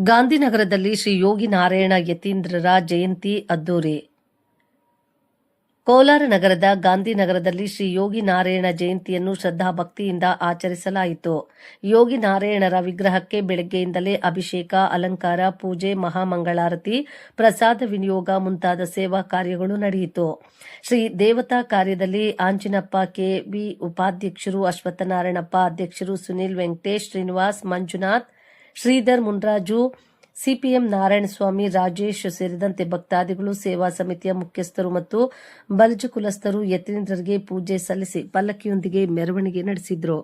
ಗಾಂಧಿನಗರದಲ್ಲಿ ಶ್ರೀ ಯೋಗಿ ನಾರಾಯಣ ಯತೀಂದ್ರರ ಜಯಂತಿ ಅದ್ದೂರಿ. ಕೋಲಾರ ನಗರದ ಗಾಂಧಿನಗರದಲ್ಲಿ ಶ್ರೀ ಯೋಗಿ ನಾರಾಯಣ ಜಯಂತಿಯನ್ನು ಶ್ರದ್ಧಾಭಕ್ತಿಯಿಂದ ಆಚರಿಸಲಾಯಿತು. ಯೋಗಿ ನಾರಾಯಣರ ವಿಗ್ರಹಕ್ಕೆ ಬೆಳಗ್ಗೆಯಿಂದಲೇ ಅಭಿಷೇಕ, ಅಲಂಕಾರ, ಪೂಜೆ, ಮಹಾಮಂಗಳಾರತಿ, ಪ್ರಸಾದ ವಿನಿಯೋಗ ಮುಂತಾದ ಸೇವಾ ಕಾರ್ಯಗಳು ನಡೆಯಿತು. ಶ್ರೀ ದೇವತಾ ಕಾರ್ಯದಲ್ಲಿ ಆಂಜಿನಪ್ಪ ಕೆಬಿ ಉಪಾಧ್ಯಕ್ಷರು, ಅಶ್ವತ್ಥನಾರಾಯಣಪ್ಪ ಅಧ್ಯಕ್ಷರು, ಸುನಿಲ್, ವೆಂಕಟೇಶ್, ಶ್ರೀನಿವಾಸ್, ಮಂಜುನಾಥ್, ಶ್ರೀಧರ್, ಮುನ್ರಾಜು, ಸಿಪಿಎಂ ನಾರಾಯಣಸ್ವಾಮಿ, ರಾಜೇಶ್ ಸೇರಿದಂತೆ ಭಕ್ತಾದಿಗಳು, ಸೇವಾ ಸಮಿತಿಯ ಮುಖ್ಯಸ್ಥರು ಮತ್ತು ಬಲ್ಜು ಕುಲಸ್ಥರು ಯತೀಂದ್ರರಿಗೆ ಪೂಜೆ ಸಲ್ಲಿಸಿ ಪಲ್ಲಕ್ಕಿಯೊಂದಿಗೆ ಮೆರವಣಿಗೆ ನಡೆಸಿದರು.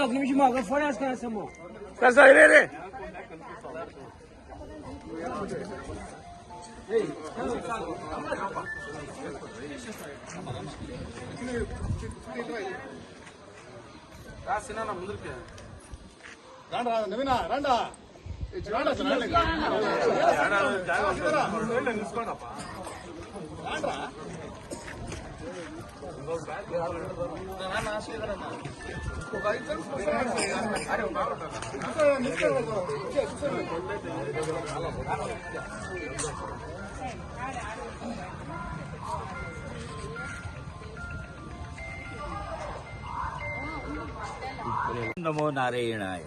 ఒక నిమిషం ఒక ఫోన్ వేసుకున్నాము ముందుకి నవీనా రండా తీసుకోండి ನಮೋ ನಾರಾಯಣಾಯ.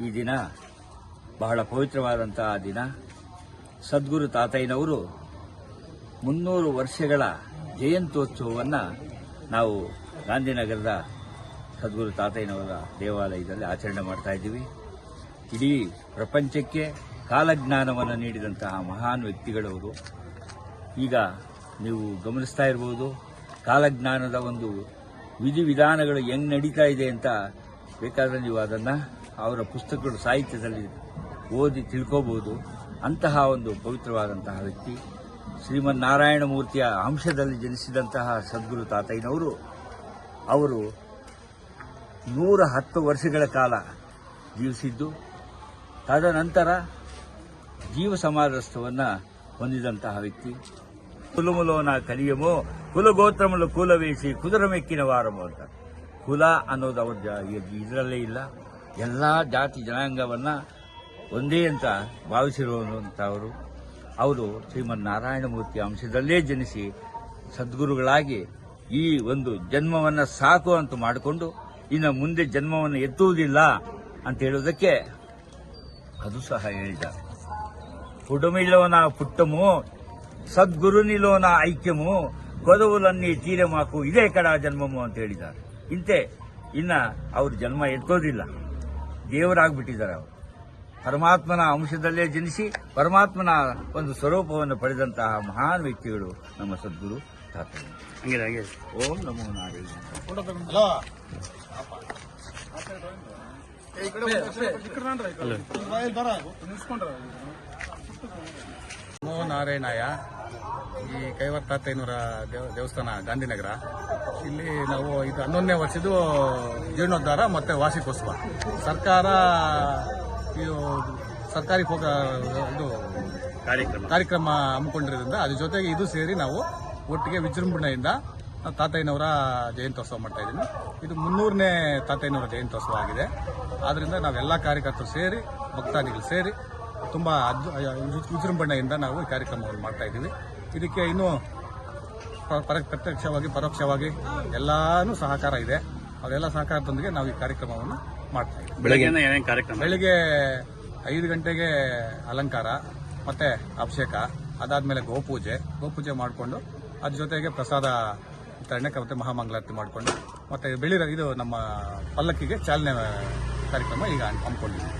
ಈ ದಿನ ಬಹಳ ಪವಿತ್ರವಾದಂತಹ ದಿನ. ಸದ್ಗುರು ತಾತಯ್ಯನವರು 300 ವರ್ಷಗಳ ಜಯಂತ್ಯೋತ್ಸವವನ್ನು ನಾವು ಗಾಂಧಿನಗರದ ಸದ್ಗುರು ತಾತಯ್ಯನವರ ದೇವಾಲಯದಲ್ಲಿ ಆಚರಣೆ ಮಾಡ್ತಾ ಇದ್ದೀವಿ. ಇಡೀ ಪ್ರಪಂಚಕ್ಕೆ ಕಾಲಜ್ಞಾನವನ್ನು ನೀಡಿದಂತಹ ಮಹಾನ್ ವ್ಯಕ್ತಿಗಳವರು. ಈಗ ನೀವು ಗಮನಿಸ್ತಾ ಇರಬಹುದು, ಕಾಲಜ್ಞಾನದ ಒಂದು ವಿಧಿವಿಧಾನಗಳು ಹೆಂಗ್ ನಡೀತಾ ಇದೆ ಅಂತ. ಬೇಕಾದ್ರೆ ನೀವು ಅದನ್ನು ಅವರ ಪುಸ್ತಕಗಳು ಸಾಹಿತ್ಯದಲ್ಲಿ ಓದಿ ತಿಳ್ಕೋಬಹುದು. ಅಂತಹ ಒಂದು ಪವಿತ್ರವಾದಂತಹ ವ್ಯಕ್ತಿ, ಶ್ರೀಮನ್ನಾರಾಯಣ ಮೂರ್ತಿಯ ಅಂಶದಲ್ಲಿ ಜನಿಸಿದಂತಹ ಸದ್ಗುರು ತಾತಯ್ಯನವರು. ಅವರು 110 ವರ್ಷಗಳ ಕಾಲ ಜೀವಿಸಿದ್ದು, ತದನಂತರ ಜೀವ ಸಮಾಧಸ್ಥವನ್ನು ಹೊಂದಿದಂತಹ ವ್ಯಕ್ತಿ. ಕುಲುಮುಲೋನ ಕಲಿಯಮೋ ಕುಲಗೋತ್ರములు ಕೂಲವೇಸಿ ಕುದುರಮೆಕ್ಕಿನ ವಾರಮೋ ಅಂತ. ಕುಲ ಅನ್ನೋದು ಅವ್ರ ಇದರಲ್ಲೇ ಇಲ್ಲ. ಎಲ್ಲ ಜಾತಿ ಜನಾಂಗವನ್ನ ಒಂದೇ ಅಂತ ಭಾವಿಸಿರುವಂಥವರು. ಅವರು ಶ್ರೀಮನ್ನಾರಾಯಣ ಮೂರ್ತಿಯ ಅಂಶದಲ್ಲೇ ಜನಿಸಿ ಸದ್ಗುರುಗಳಾಗಿ ಈ ಒಂದು ಜನ್ಮವನ್ನು ಸಾಕು ಅಂತ ಮಾಡಿಕೊಂಡು ಇನ್ನು ಮುಂದೆ ಜನ್ಮವನ್ನು ಎತ್ತುವುದಿಲ್ಲ ಅಂತ ಹೇಳುವುದಕ್ಕೆ ಅದು ಸಹ ಹೇಳಿದ್ದಾರೆ. పుడమిలోన పుట్టము ಸದ್ಗುರುನಿಲೋನ ಐಕ್ಯಮು ಕೊದವುಲನ್ನಿ ತೀರಮಾಕು ಇದೇ ಕಡ ಜನ್ಮಮು ಅಂತ ಹೇಳಿದ್ದಾರೆ. ಇನ್ನ ಅವ್ರ ಜನ್ಮ ಎತ್ತೋದಿಲ್ಲ, ದೇವರಾಗ್ಬಿಟ್ಟಿದ್ದಾರೆ. ಅವರು ಪರಮಾತ್ಮನ ಅಂಶದಲ್ಲೇ ಜನಿಸಿ ಪರಮಾತ್ಮನ ಒಂದು ಸ್ವರೂಪವನ್ನು ಪಡೆದಂತಹ ಮಹಾನ್ ವ್ಯಕ್ತಿಗಳು ನಮ್ಮ ಸದ್ಗುರು ತಾತಯ್ಯ. ಓಂ ನಮೋ ನಾರಾಯಣ. ನಮೋ ನಾರಾಯಣಾಯ. ಈ ಕೈವರ್ ತಾತಯ್ಯನವರ ದೇವಸ್ಥಾನ ಗಾಂಧಿನಗರ, ಇಲ್ಲಿ ನಾವು ಇದು 11ನೇ ವರ್ಷದ್ದು ಜೀರ್ಣೋದ್ಧಾರ ಮತ್ತೆ ವಾರ್ಷಿಕೋತ್ಸವ. ಸರ್ಕಾರ ಇದು ಸರ್ಕಾರಿ ಇದು ಕಾರ್ಯಕ್ರಮ ಹಮ್ಮಿಕೊಂಡಿರೋದ್ರಿಂದ ಅದ್ರ ಜೊತೆಗೆ ಇದು ಸೇರಿ ನಾವು ಒಟ್ಟಿಗೆ ವಿಜೃಂಭಣೆಯಿಂದ ತಾತಯ್ಯನವರ ಜಯಂತ್ಯೋತ್ಸವ ಮಾಡ್ತಾ ಇದ್ದೀನಿ. ಇದು 300ನೇ ತಾತಯ್ಯನವರ ಜಯಂತ್ಯೋತ್ಸವ ಆಗಿದೆ. ಆದ್ರಿಂದ ನಾವೆಲ್ಲ ಕಾರ್ಯಕರ್ತರು ಸೇರಿ, ಭಕ್ತಾದಿಗಳು ಸೇರಿ ತುಂಬಾ ವಿಜೃಂಭಣೆಯಿಂದ ನಾವು ಈ ಕಾರ್ಯಕ್ರಮವನ್ನು ಮಾಡ್ತಾ ಇದ್ದೀವಿ. ಇದಕ್ಕೆ ಇನ್ನೂ ಪ್ರತ್ಯಕ್ಷವಾಗಿ ಪರೋಕ್ಷವಾಗಿ ಎಲ್ಲಾನು ಸಹಕಾರ ಇದೆ. ಅವರೆಲ್ಲ ಸಹಕಾರದೊಂದಿಗೆ ನಾವು ಈ ಕಾರ್ಯಕ್ರಮವನ್ನು ಮಾಡ್ತಾ ಇದ್ದೀವಿ. ಬೆಳಿಗ್ಗೆ 5 ಗಂಟೆಗೆ ಅಲಂಕಾರ ಮತ್ತೆ ಅಭಿಷೇಕ, ಅದಾದ್ಮೇಲೆ ಗೋಪೂಜೆ ಮಾಡಿಕೊಂಡು ಅದ್ರ ಜೊತೆಗೆ ಪ್ರಸಾದ ವಿತರಣೆ ಮತ್ತೆ ಮಹಾಮಂಗಳಾರತಿ ಮಾಡಿಕೊಂಡು ಮತ್ತೆ ಇದು ನಮ್ಮ ಪಲ್ಲಕ್ಕಿಗೆ ಚಾಲನೆ ಕಾರ್ಯಕ್ರಮ ಈಗ ಹಮ್ಮಿಕೊಂಡಿದ್ದೀವಿ.